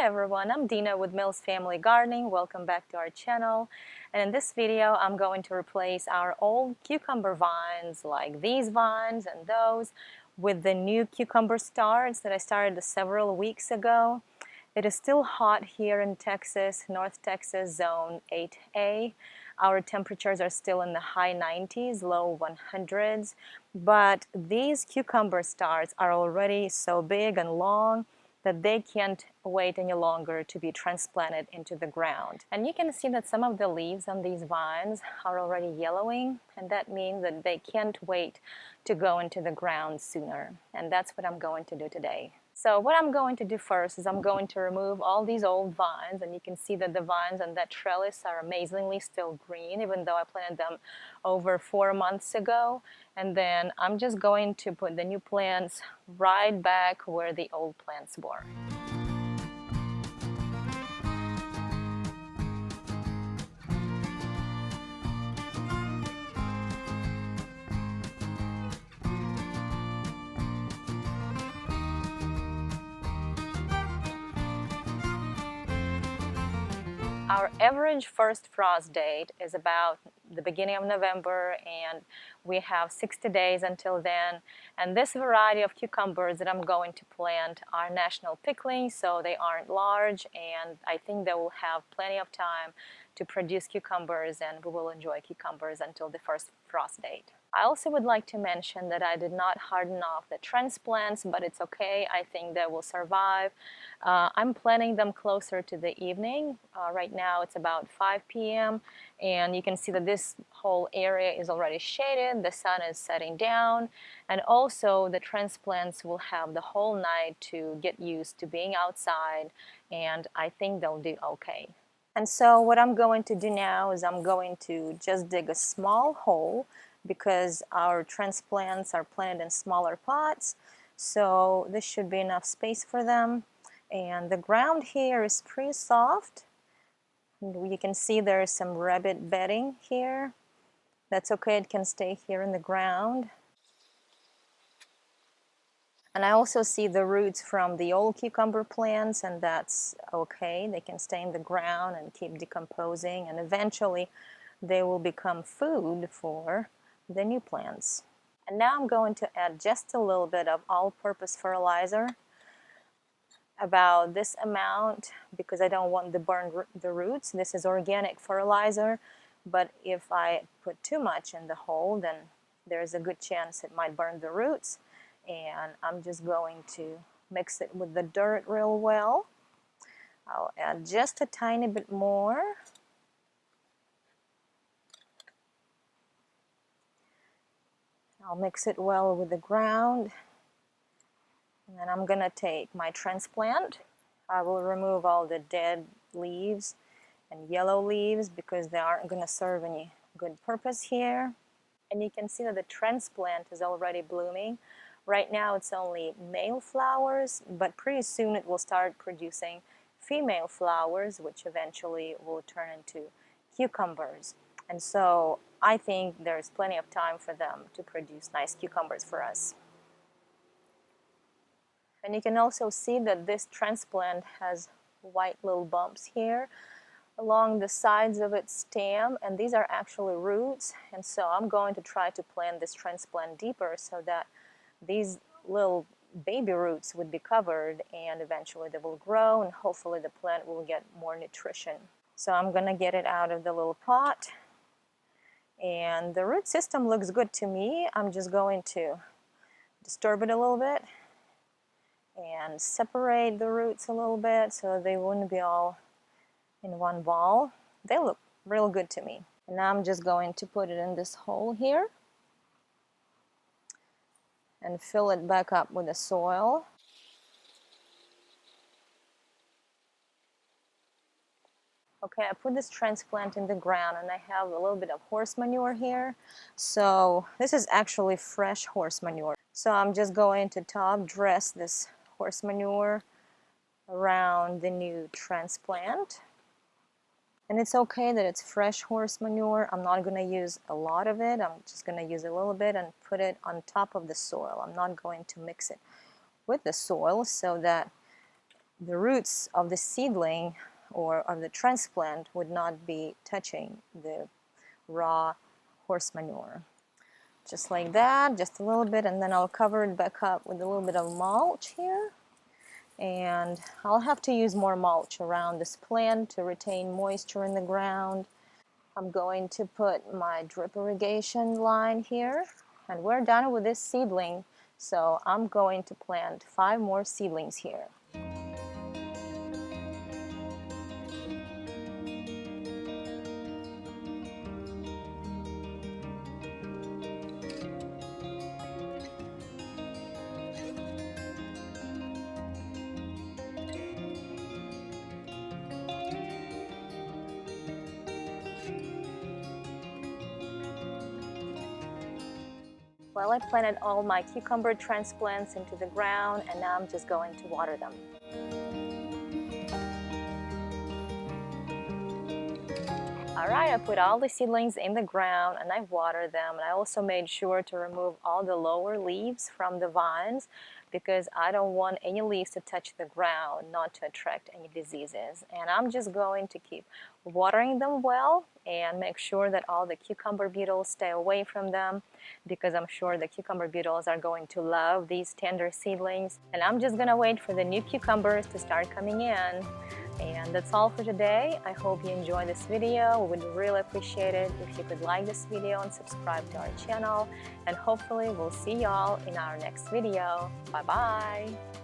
Hi everyone, I'm Dina with Mills Family Gardening. Welcome back to our channel. And in this video, I'm going to replace our old cucumber vines, like these vines and those, with the new cucumber starts that I started several weeks ago. It is still hot here in Texas, North Texas, zone 8A. Our temperatures are still in the high 90s, low 100s, but these cucumber starts are already so big and long that they can't wait any longer to be transplanted into the ground. And you can see that some of the leaves on these vines are already yellowing, and that means that they can't wait to go into the ground sooner. And that's what I'm going to do today. So what I'm going to do first is I'm going to remove all these old vines, and you can see that the vines on that trellis are amazingly still green, even though I planted them over 4 months ago. And then I'm just going to put the new plants right back where the old plants were. Our average first frost date is about the beginning of November, and we have 60 days until then. And this variety of cucumbers that I'm going to plant are National Pickling, so they aren't large, and I think they will have plenty of time to produce cucumbers, and we will enjoy cucumbers until the first frost date. I also would like to mention that I did not harden off the transplants, but it's okay. I think they will survive. I'm planting them closer to the evening. Right now it's about 5 p.m. and you can see that this whole area is already shaded. The sun is setting down, and also the transplants will have the whole night to get used to being outside, and I think they'll do okay. And so what I'm going to do now is I'm going to just dig a small hole, because our transplants are planted in smaller pots, so this should be enough space for them. And the ground here is pretty soft. And you can see there is some rabbit bedding here. That's okay, it can stay here in the ground. And I also see the roots from the old cucumber plants, and that's okay. They can stay in the ground and keep decomposing, and eventually they will become food for the new plants. And now I'm going to add just a little bit of all-purpose fertilizer, about this amount, because I don't want to burn the roots. This is organic fertilizer, but if I put too much in the hole, then there's a good chance it might burn the roots. And I'm just going to mix it with the dirt real well. I'll add just a tiny bit more. I'll mix it well with the ground. And then I'm going to take my transplant. I will remove all the dead leaves and yellow leaves because they aren't going to serve any good purpose here. And you can see that the transplant is already blooming. Right now it's only male flowers, but pretty soon it will start producing female flowers, which eventually will turn into cucumbers. And so I think there's plenty of time for them to produce nice cucumbers for us. And you can also see that this transplant has white little bumps here along the sides of its stem, and these are actually roots. And so I'm going to try to plant this transplant deeper so that these little baby roots would be covered, and eventually they will grow, and hopefully the plant will get more nutrition. So I'm going to get it out of the little pot, and the root system looks good to me. I'm just going to disturb it a little bit and separate the roots a little bit so they wouldn't be all in one ball. They look real good to me. And now I'm just going to put it in this hole here and fill it back up with the soil. Okay, I put this transplant in the ground, and I have a little bit of horse manure here. So this is actually fresh horse manure. So I'm just going to top dress this horse manure around the new transplant. And it's okay that it's fresh horse manure. I'm not going to use a lot of it. I'm just going to use a little bit and put it on top of the soil. I'm not going to mix it with the soil so that the roots of the seedling or of the transplant would not be touching the raw horse manure. Just like that, just a little bit, and then I'll cover it back up with a little bit of mulch here. And I'll have to use more mulch around this plant to retain moisture in the ground. I'm going to put my drip irrigation line here, and we're done with this seedling, so I'm going to plant 5 more seedlings here. Well, I planted all my cucumber transplants into the ground, and now I'm just going to water them. Alright, I put all the seedlings in the ground and I watered them, and I also made sure to remove all the lower leaves from the vines because I don't want any leaves to touch the ground, not to attract any diseases. And I'm just going to keep watering them well and make sure that all the cucumber beetles stay away from them, because I'm sure the cucumber beetles are going to love these tender seedlings. And I'm just gonna wait for the new cucumbers to start coming in. And that's all for today. I hope you enjoyed this video. We would really appreciate it if you could like this video and subscribe to our channel. And hopefully we'll see y'all in our next video. Bye bye.